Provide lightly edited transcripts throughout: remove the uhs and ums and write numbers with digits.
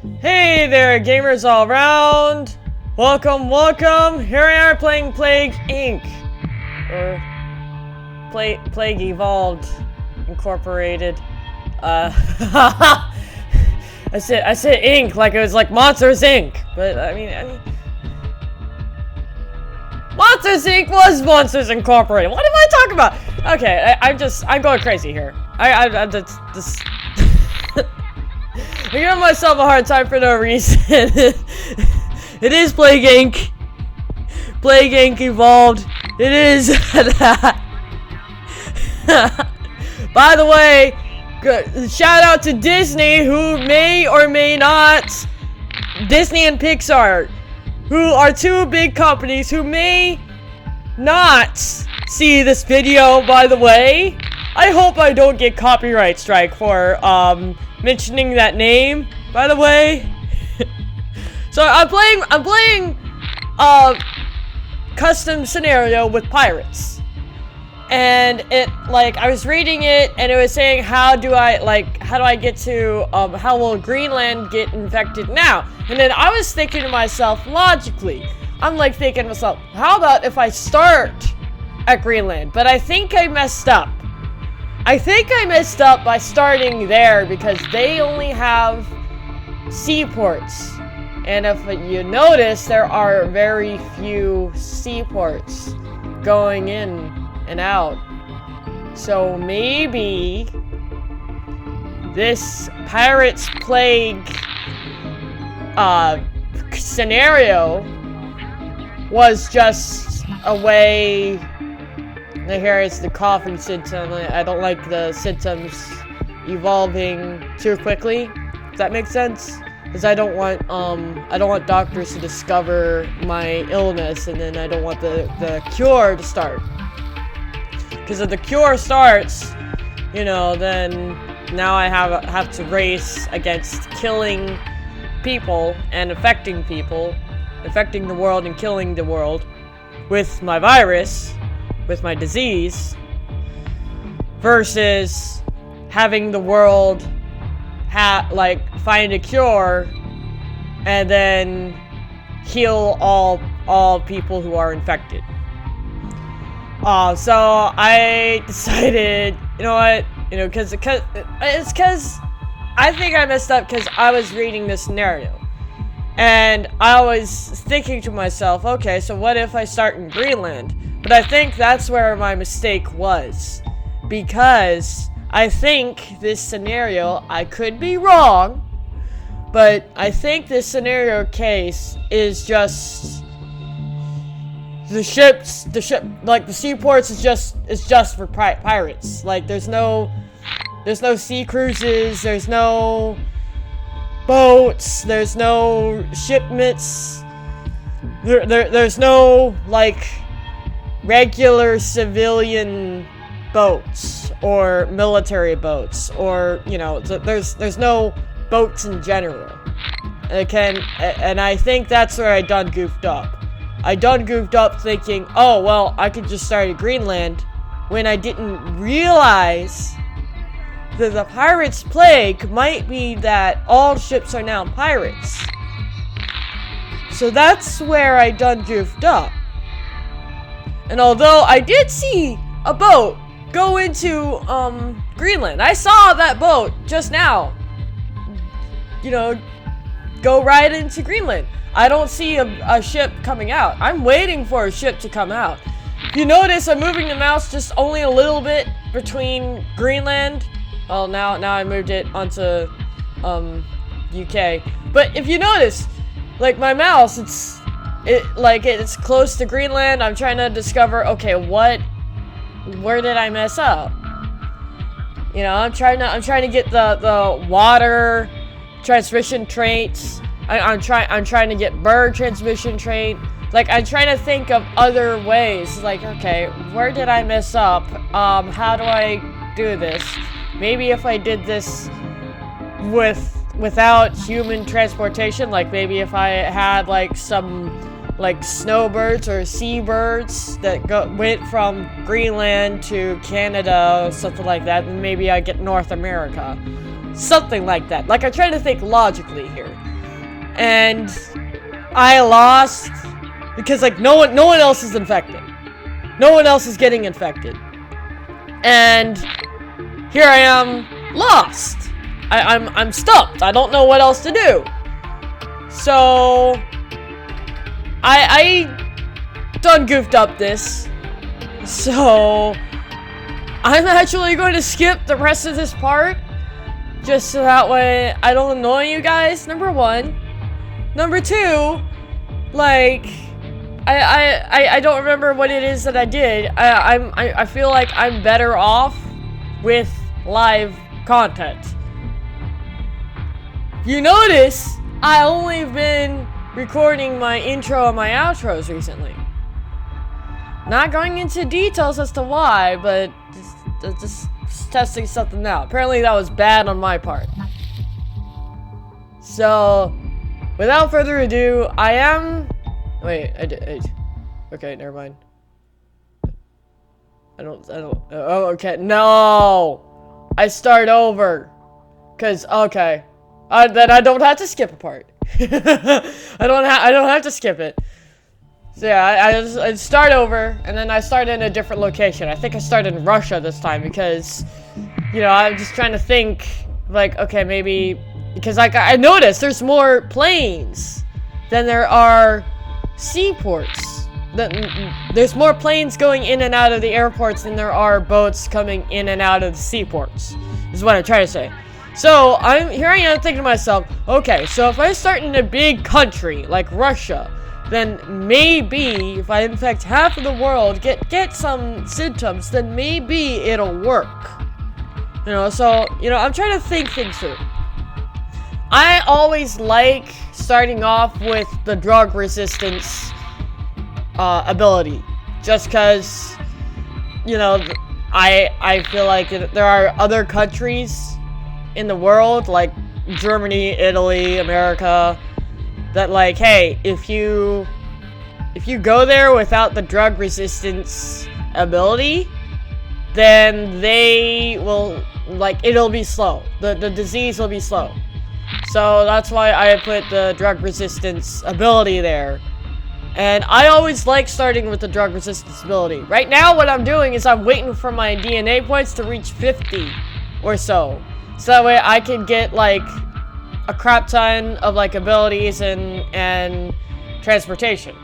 Hey there, gamers all around! Welcome, welcome! Here I am playing Plague Inc. Or Plague Evolved Incorporated. I said Inc. like it was like Monsters Inc. But I mean Monsters Inc. was Monsters Incorporated. What am I talking about? Okay, I'm going crazy here. I'm just I'm giving myself a hard time for no reason. It is Plague Inc. Plague Inc. Evolved. It is that. By the way, shout out to Disney, who may or may not, Disney and Pixar, who are two big companies who may not see this video, by the way. I hope I don't get copyright strike for, mentioning that name, by the way. So I'm playing custom scenario with pirates. And it, like, I was reading it and it was saying how do I get to how will Greenland get infected now? And then I was thinking to myself logically. I'm like thinking to myself, how about if I start at Greenland? But I think I messed up. I think I messed up by starting there because they only have seaports. And if you notice, there are very few seaports going in and out. So maybe this Pirates Plague scenario was just a way. Here is the coughing symptom. I don't like the symptoms evolving too quickly. Does that make sense? Because I don't want doctors to discover my illness, and then I don't want the cure to start. Because if the cure starts, you know, then now I have to race against killing people and affecting the world and killing the world with my virus. With my disease, versus having the world find a cure and then heal all people who are infected. So I decided, you know what, because I think I messed up because I was reading this scenario. And I was thinking to myself, okay, so what if I start in Greenland? But I think that's where my mistake was. Because I think this scenario, I could be wrong, but I think this scenario case is just the seaports is just for pirates. Like there's no sea cruises, there's no boats, there's no shipments, there's no like regular civilian boats or military boats, or there's no boats in general. And I think that's where I done goofed up. I done goofed up thinking, oh well, I could just start at Greenland, when I didn't realize that the Pirates Plague might be that all ships are now pirates. So that's where I done goofed up. And although I did see a boat go into Greenland, I saw that boat just now, go right into Greenland. I don't see a ship coming out. I'm waiting for a ship to come out. You notice I'm moving the mouse just only a little bit between Greenland. Well, now I moved it onto UK. But if you notice, like my mouse, it's close to Greenland. I'm trying to discover, okay, where did I mess up? I'm trying to get the water transmission traits. I'm trying to get bird transmission trait. Like, I'm trying to think of other ways. Like, okay, where did I mess up? How do I do this? Maybe if I did this without human transportation, like maybe if I had like some like snowbirds or seabirds that went from Greenland to Canada or something like that, then maybe I get North America. Something like that. Like, I try to think logically here. And I lost because, like, no one else is infected. No one else is getting infected. And here I am, lost. I'm stumped. I don't know what else to do. So I done goofed up this. So I'm actually going to skip the rest of this part, just so that way I don't annoy you guys, number one. Number two, like, I don't remember what it is that I did. I feel like I'm better off with live content. You notice I only been recording my intro and my outros recently. Not going into details as to why, but just testing something out. Apparently that was bad on my part. So, without further ado, I am... Wait, okay, never mind. I don't, oh, okay, no! I start over. Cause, okay. Then I don't have to skip a part. I don't have to skip it. So yeah, I start over, and then I start in a different location. I think I start in Russia this time because, you know, I'm just trying to think, like, okay, maybe, because like I noticed there's more planes than there are seaports. There's more planes going in and out of the airports than there are boats coming in and out of the seaports, is what I'm trying to say. So here I am thinking to myself, okay, so if I start in a big country like Russia, then maybe if I infect half of the world, get some symptoms, then maybe it'll work. You know, so, you know, I'm trying to think things through. I always like starting off with the drug resistance ability, just because, you know, I feel like there are other countries in the world, like Germany, Italy, America, that, like, hey, if you go there without the drug resistance ability, then they will, like, it'll be slow. The disease will be slow. So that's why I put the drug resistance ability there. And I always like starting with the drug resistance ability. Right now, what I'm doing is I'm waiting for my DNA points to reach 50 or so. So that way I can get, like, a crap ton of, like, abilities and transportation.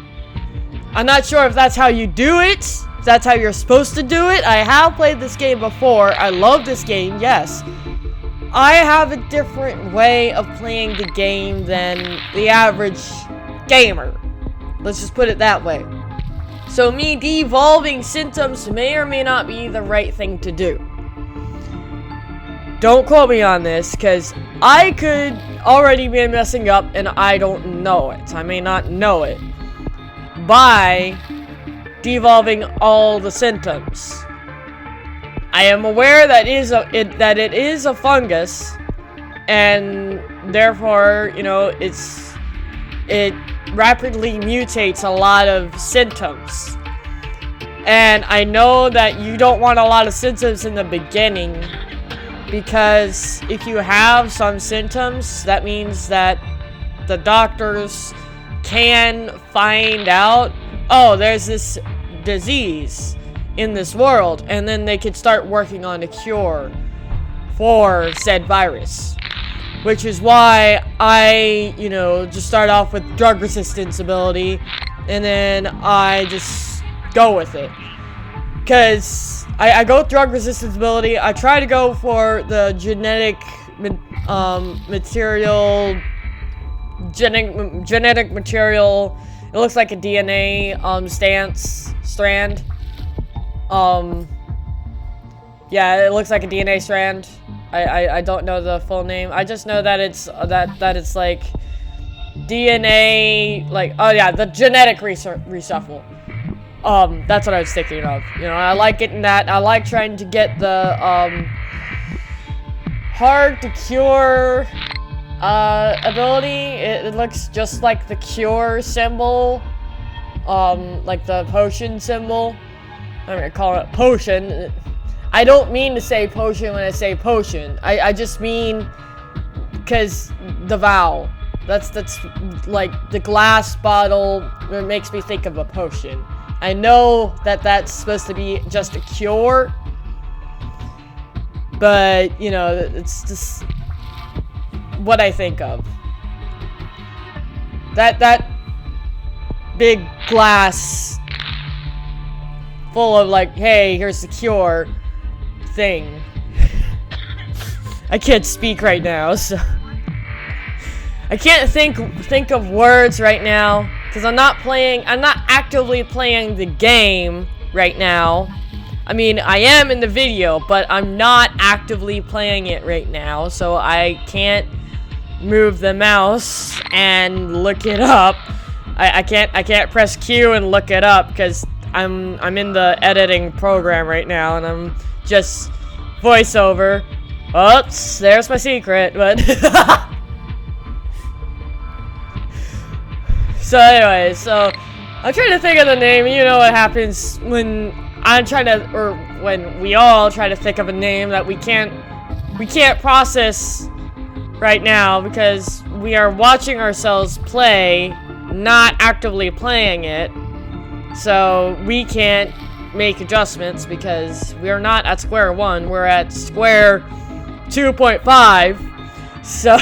I'm not sure if that's how you do it, if that's how you're supposed to do it. I have played this game before. I love this game, yes. I have a different way of playing the game than the average gamer. Let's just put it that way. So me devolving symptoms may or may not be the right thing to do. Don't quote me on this, because I could already be messing up and I don't know it. I may not know it. By devolving all the symptoms. I am aware that it is a fungus, and therefore, you know, it rapidly mutates a lot of symptoms. And I know that you don't want a lot of symptoms in the beginning, because if you have some symptoms, that means that the doctors can find out, oh, there's this disease in this world, and then they could start working on a cure for said virus. Which is why I, you know, just start off with drug resistance ability, and then I just go with it. Because I go with drug resistance ability. I try to go for the genetic material. It looks like a DNA strand. Yeah, it looks like a DNA strand. I don't know the full name. I just know that it's that it's like DNA, like, oh yeah, the genetic reshuffle. That's what I was thinking of. You know, I like getting that. I like trying to get the hard to cure ability. It looks just like the cure symbol, like the potion symbol. I'm gonna call it potion. I don't mean to say potion when I say potion. I just mean because the vowel. That's like the glass bottle. It makes me think of a potion. I know that that's supposed to be just a cure, but you know, it's just what I think of. That big glass full of like, hey, here's the cure thing. I can't speak right now, so I can't think of words right now because I'm not actively playing the game right now. I mean, I am in the video, but I'm not actively playing it right now, so I can't move the mouse and look it up. I can't press Q and look it up because I'm in the editing program right now and I'm just voiceover. Oops, there's my secret, but so anyway, so I'm trying to think of the name. You know what happens when I'm trying to, or when we all try to think of a name that we can't process right now because we are watching ourselves play, not actively playing it. So we can't make adjustments because we're not at square one, we're at square 2.5. So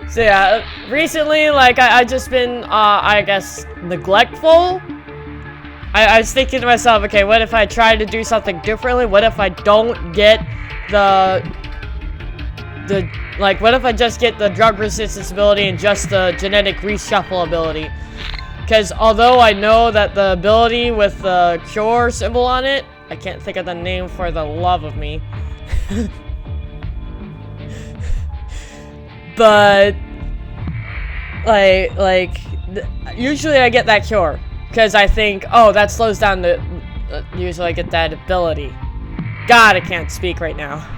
so yeah, recently, like, I just been, I guess, neglectful. I was thinking to myself, okay, what if I try to do something differently? What if I don't get like, what if I just get the drug resistance ability and just the genetic reshuffle ability? Because although I know that the ability with the cure symbol on it, I can't think of the name for the love of me. But like usually I get that cure because I think, oh, that slows down the usually I get that ability. God, I can't speak right now.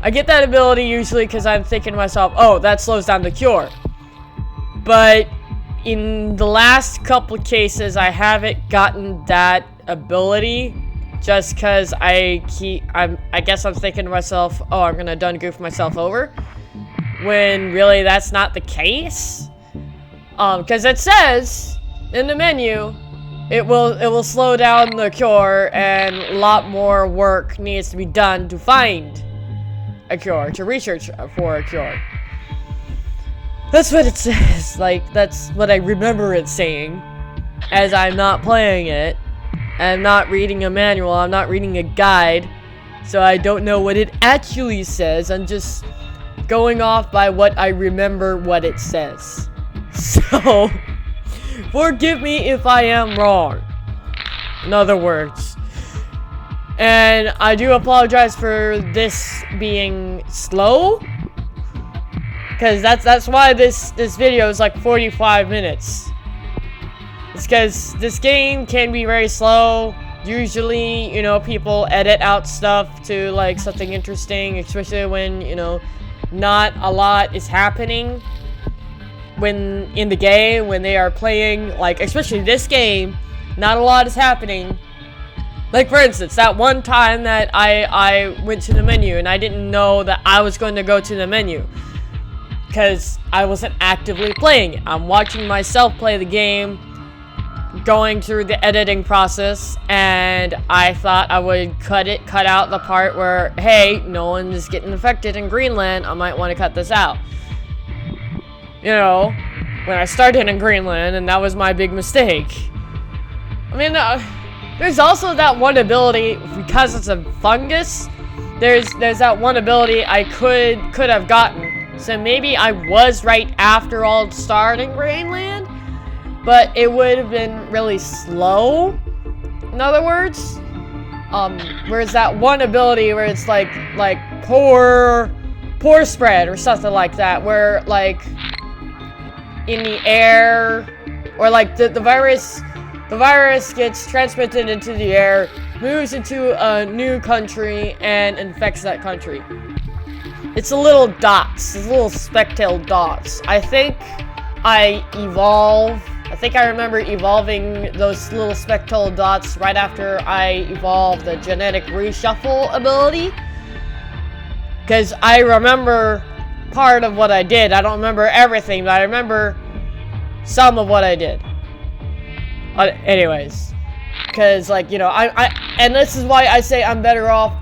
I get that ability usually because I'm thinking to myself, oh, that slows down the cure. But in the last couple of cases, I haven't gotten that ability just because I guess I'm thinking to myself, oh, I'm gonna done goof myself over, when really that's not the case. Because it says in the menu, it will slow down the cure, and a lot more work needs to be done to find a cure, to research for a cure. That's what it says. Like, that's what I remember it saying, as I'm not playing it. I'm not reading a manual, I'm not reading a guide, so I don't know what it actually says. I'm just going off by what I remember what it says. So, forgive me if I am wrong. In other words. And I do apologize for this being slow, because that's why this video is like 45 minutes. It's because this game can be very slow. Usually, you know, people edit out stuff to like something interesting, especially when, you know, not a lot is happening when in the game, when they are playing, like, especially this game, not a lot is happening. Like, for instance, that one time that I went to the menu and I didn't know that I was going to go to the menu because I wasn't actively playing it. I'm watching myself play the game, going through the editing process, and I thought I would cut out the part where, hey, no one is getting affected in Greenland, I might want to cut this out. You know, when I started in Greenland, and that was my big mistake. I mean, there's also that one ability, because it's a fungus, there's that one ability I could have gotten. So maybe I was right after all starting Greenland, but it would have been really slow, in other words. Whereas that one ability where it's like pore spread or something like that, where like in the air, or like the virus gets transmitted into the air, moves into a new country, and infects that country. It's the little dots, the little specktail dots. I think I evolve think I remember evolving those little spectral dots right after I evolved the genetic reshuffle ability. Because I remember part of what I did. I don't remember everything, but I remember some of what I did. Anyways. Because, like, you know, and this is why I say I'm better off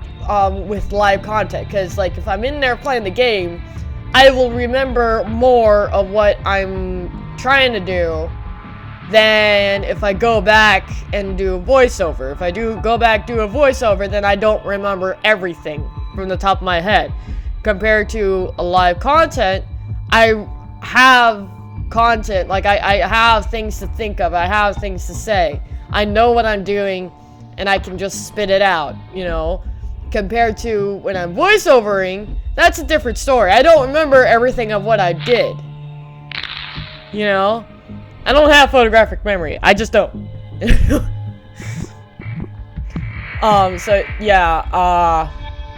with live content. Because, like, if I'm in there playing the game, I will remember more of what I'm trying to do than if I go back and do a voiceover. If I go back do a voiceover, then I don't remember everything from the top of my head. Compared to a live content, I have content, like I have things to think of, I have things to say. I know what I'm doing, and I can just spit it out, you know? Compared to when I'm voiceovering, that's a different story. I don't remember everything of what I did. You know? I don't have photographic memory. I just don't. So, yeah,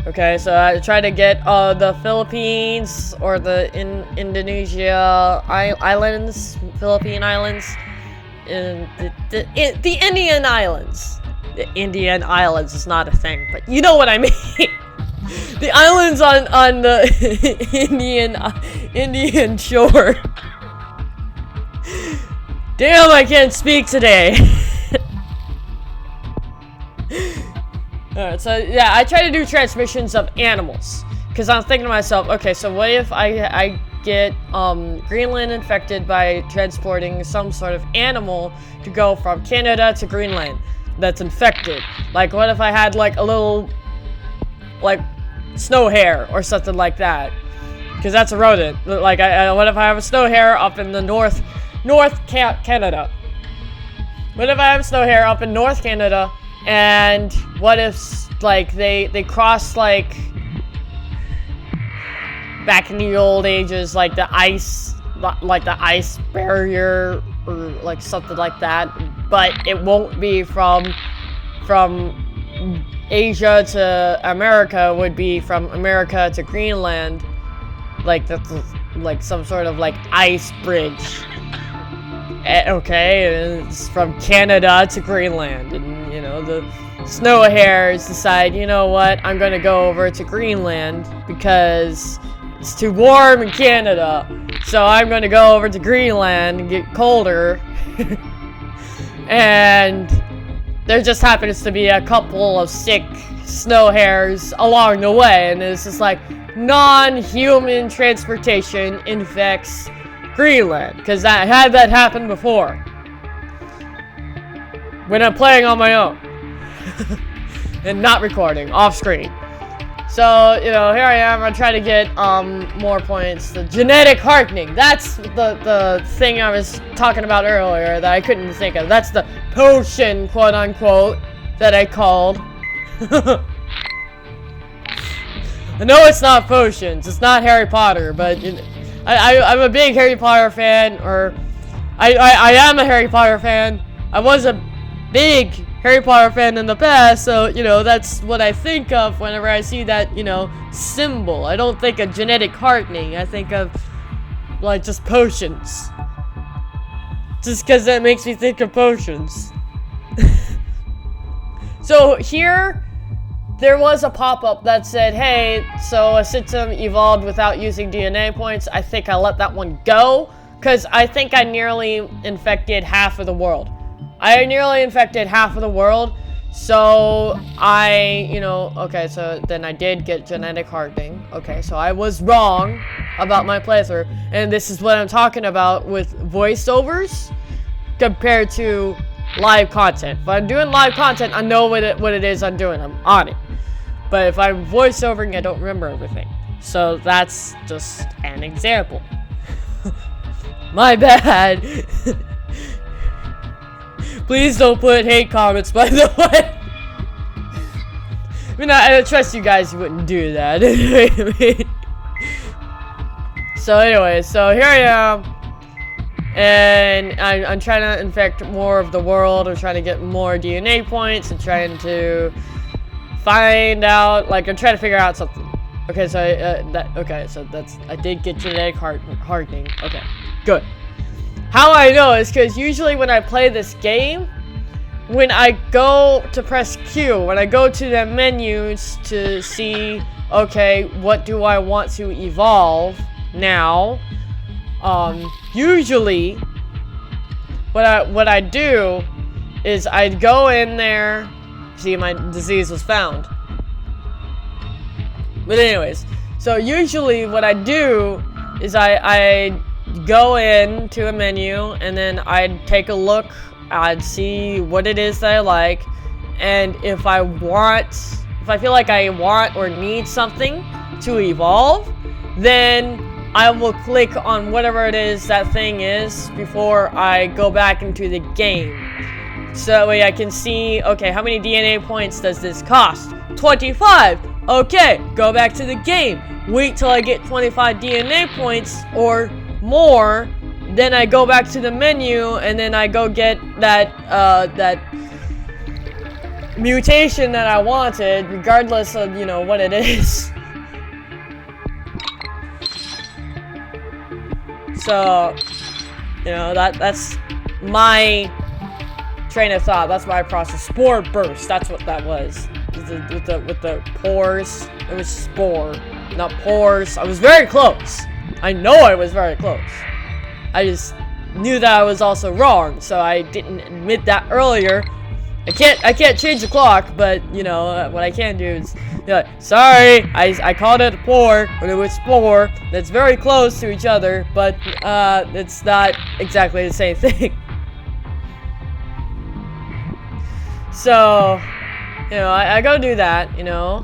okay, so I tried to get, the Philippines, or the Indonesia islands, Philippine islands, and the Indian islands. The Indian islands is not a thing, but you know what I mean. The islands on the Indian shore. Damn, I can't speak today. Alright, so yeah, I try to do transmissions of animals. Because I'm thinking to myself, okay, so what if I get Greenland infected by transporting some sort of animal to go from Canada to Greenland that's infected? Like, what if I had, like, a little, like, snow hare or something like that? Because that's a rodent. Like, what if I have a snow hare up in the North Canada? What if I have a snow hare up in North Canada, and what if, like, they cross, like, back in the old ages, like the ice barrier, or like something like that, but it won't be from Asia to America, would be from America to Greenland, like that's like some sort of like ice bridge. Okay, it's from Canada to Greenland, and you know the snow hares decide, you know what, I'm gonna go over to Greenland because it's too warm in Canada, so I'm gonna go over to Greenland and get colder. And there just happens to be a couple of sick snow hares along the way, and it's just like non-human transportation infects Greenland, because I had that happen before when I'm playing on my own and not recording off screen. So, you know, here I am. I'm trying to get more points. The genetic hardening. That's the thing I was talking about earlier that I couldn't think of. That's the potion, quote unquote, that I called. I know it's not potions. It's not Harry Potter, but I'm a big Harry Potter fan, or I am a Harry Potter fan. I was a big Harry Potter fan in the past, so, you know, that's what I think of whenever I see that, you know, symbol. I don't think of genetic hardening. I think of, like, just potions. Just because that makes me think of potions. So, here, there was a pop-up that said, hey, so a system evolved without using DNA points. I think I let that one go, because I think I nearly infected half of the world. I nearly infected half of the world, so you know, okay, so then I did get genetic hardening. Okay, so I was wrong about my playthrough, and this is what I'm talking about with voiceovers compared to live content. If I'm doing live content, I know what it is I'm doing. I'm on it. But if I'm voiceovering, I don't remember everything. So that's just an example. My bad. Please don't put hate comments, by the way. I mean, I trust you guys wouldn't do that. So anyway, so here I am. And I'm trying to infect more of the world. I'm trying to get more DNA points. And trying to find out, like, I'm trying to figure out something. Okay, so, so that's, I did get genetic hardening. Okay, good. how I know is because usually when I play this game, when I go to press Q, when I go to the menus to see, okay, what do I want to evolve now, usually what I do is I'd go in there, see, my disease was found. But anyways, so usually what I do is I go into a menu and then I'd take a look, I'd see what it is that I like, and if I feel like I want or need something to evolve, then I will click on whatever it is that thing is before I go back into the game. So that way I can see, okay, how many DNA points does this cost? 25! Okay, go back to the game. Wait till I get 25 DNA points or more, then I go back to the menu and then I go get that mutation that I wanted, regardless of, you know, what it is. So, you know, that's my train of thought. That's my process. Spore burst. That's what that was. With the pores. It was spore, not pores. I was very close. I know I was very close. I just knew that I was also wrong, so I didn't admit that earlier. I can't change the clock, but you know what I can do is, you know, sorry, I called it a pore when it was spore. That's very close to each other, but it's not exactly the same thing. So, you know, I go do that. You know,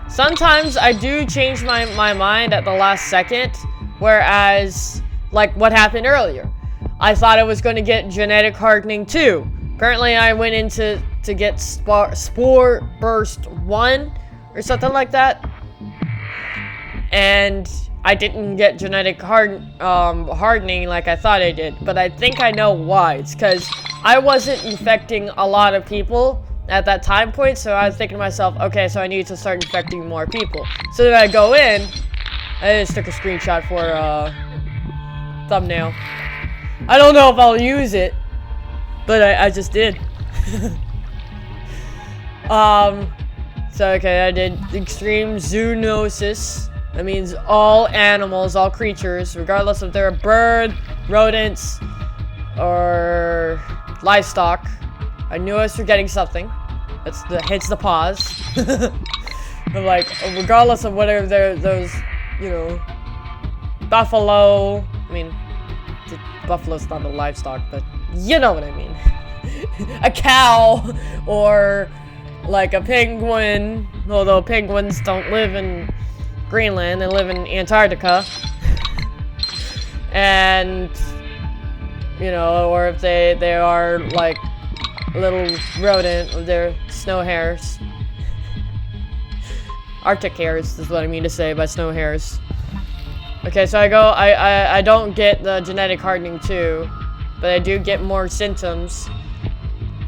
sometimes I do change my mind at the last second, whereas like what happened earlier, I thought I was going to get genetic hardening too. Apparently, I went into to get Spore Burst 1 or something like that, and I didn't get genetic hardening like I thought I did. But I think I know why. It's because I wasn't infecting a lot of people at that time point, so I was thinking to myself, okay, so I need to start infecting more people. So then I go in. I just took a screenshot for thumbnail. I don't know if I'll use it, but I just did. So okay, I did extreme zoonosis. That means all animals, all creatures, regardless if they're a bird, rodents, or livestock. I knew I was forgetting something. That's hence the pause. I'm like, regardless of whether they're those, you know, buffalo. I mean, buffalo's not a livestock, but you know what I mean. A cow, or like a penguin, although penguins don't live in Greenland, they live in Antarctica. And, you know, or if they are like little rodent with their snow hares. Arctic hares is what I mean to say by snow hares. Okay, so I don't get the genetic hardening too, but I do get more symptoms.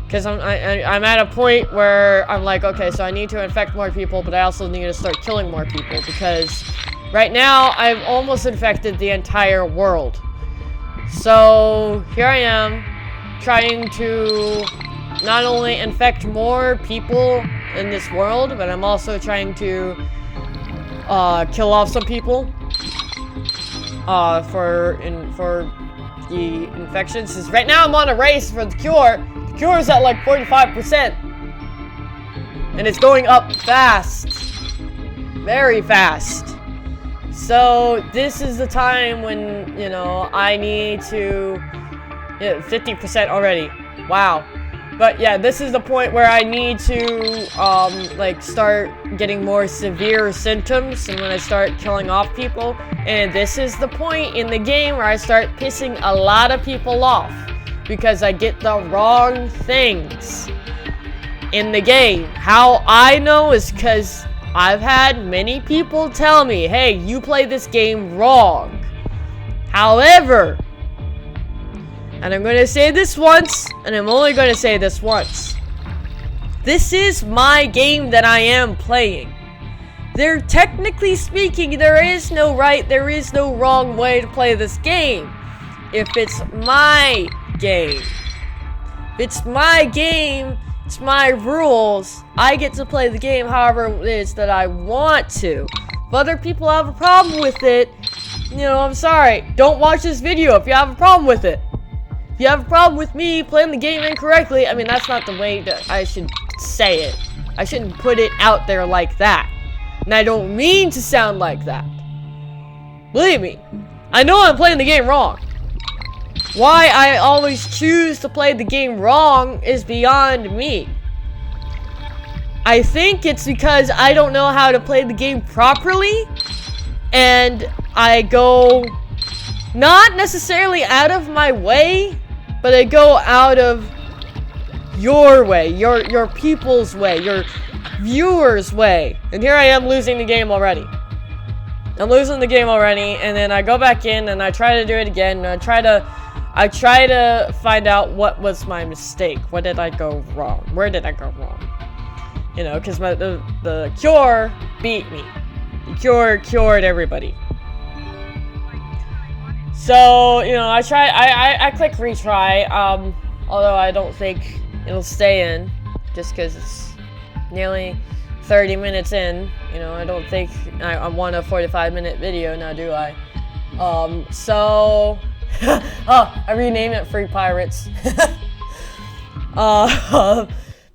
Because I'm at a point where I'm like, okay, so I need to infect more people, but I also need to start killing more people, because right now I've almost infected the entire world. So here I am trying to not only infect more people in this world, but I'm also trying to kill off some people for the infections. Because right now I'm on a race for the cure. The cure is at like 45%, and it's going up fast, very fast. So this is the time when, you know, I need to 50% already. Wow. But yeah, this is the point where I need to like start getting more severe symptoms, and when I start killing off people. And this is the point in the game where I start pissing a lot of people off, because I get the wrong things in the game. How I know is because I've had many people tell me, hey, you play this game wrong. However, and I'm going to say this once, and I'm only going to say this once, this is my game that I am playing. There, technically speaking, there is no right, there is no wrong way to play this game. if it's my game. If it's my game, it's my rules. I get to play the game however it is that I want to. If other people have a problem with it, you know, I'm sorry. Don't watch this video if you have a problem with it. If you have a problem with me playing the game incorrectly, I mean, that's not the way that I should say it. I shouldn't put it out there like that. And I don't mean to sound like that. Believe me, I know I'm playing the game wrong. Why I always choose to play the game wrong is beyond me. I think it's because I don't know how to play the game properly, and I go not necessarily out of my way, but I go out of your way, your people's way, your viewers' way. And here I am losing the game already. I'm losing the game already, and then I go back in and I try to do it again, and I try to find out what was my mistake. What did I go wrong? Where did I go wrong? You know, because the cure beat me. The cure cured everybody. So, you know, I click retry, although I don't think it'll stay in, just because it's nearly 30 minutes in. You know, I don't think I want a 45-minute video now, do I? So... oh, I renamed it Free Pirates.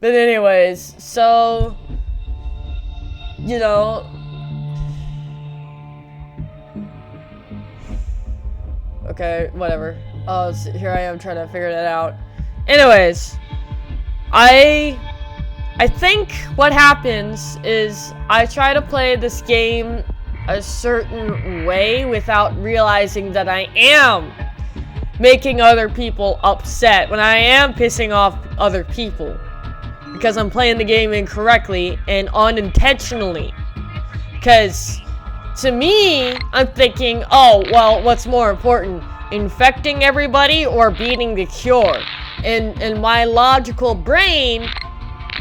But anyways, so, you know, okay, whatever. Oh, so here I am trying to figure that out. Anyways, I think what happens is I try to play this game a certain way without realizing that I am making other people upset, when I am pissing off other people, because I'm playing the game incorrectly and unintentionally. Because to me, I'm thinking, oh, well, what's more important, infecting everybody or beating the cure? In my logical brain,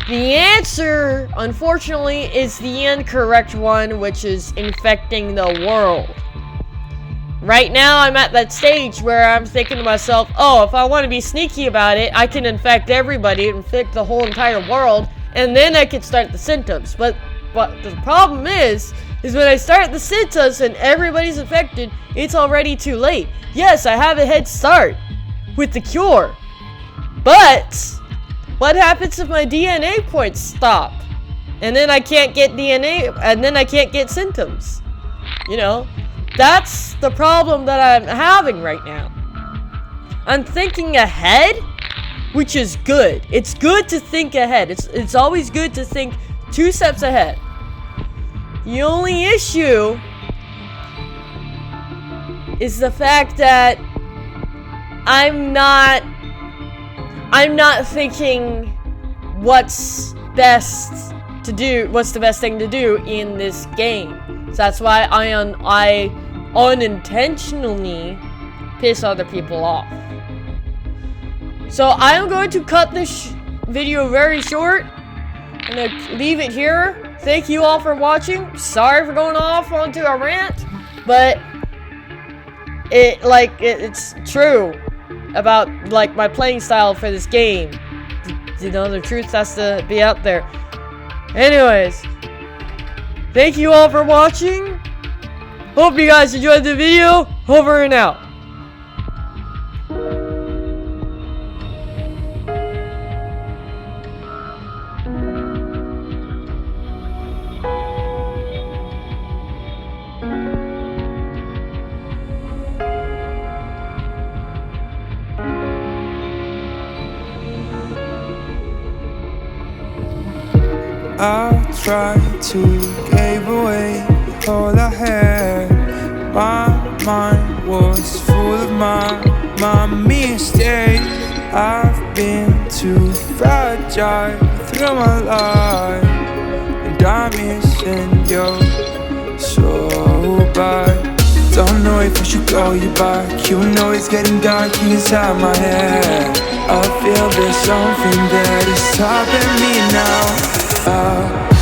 the answer, unfortunately, is the incorrect one, which is infecting the world. Right now, I'm at that stage where I'm thinking to myself, oh, if I want to be sneaky about it, I can infect everybody, infect the whole entire world, and then I can start the symptoms. But the problem is when I start the symptoms and everybody's infected, it's already too late. Yes, I have a head start with the cure, but what happens if my DNA points stop? And then I can't get DNA, and then I can't get symptoms. You know? That's the problem that I'm having right now. I'm thinking ahead, which is good. It's good to think ahead. It's always good to think 2 steps ahead. The only issue is the fact that I'm not thinking what's best to do, what's the best thing to do in this game. So that's why I unintentionally piss other people off. So I am going to cut this video very short. I'm going to leave it here. Thank you all for watching. Sorry for going off onto a rant, but it's true about like my playing style for this game. You know, the truth has to be out there. Anyways, thank you all for watching. Hope you guys enjoyed the video. Over and out. I tried to give away all I had. My mind was full of my mistakes. I've been too fragile through my life, and I'm missing you so bad. Don't know if I should call you back. You know it's getting dark inside my head. I feel there's something that is stopping me now.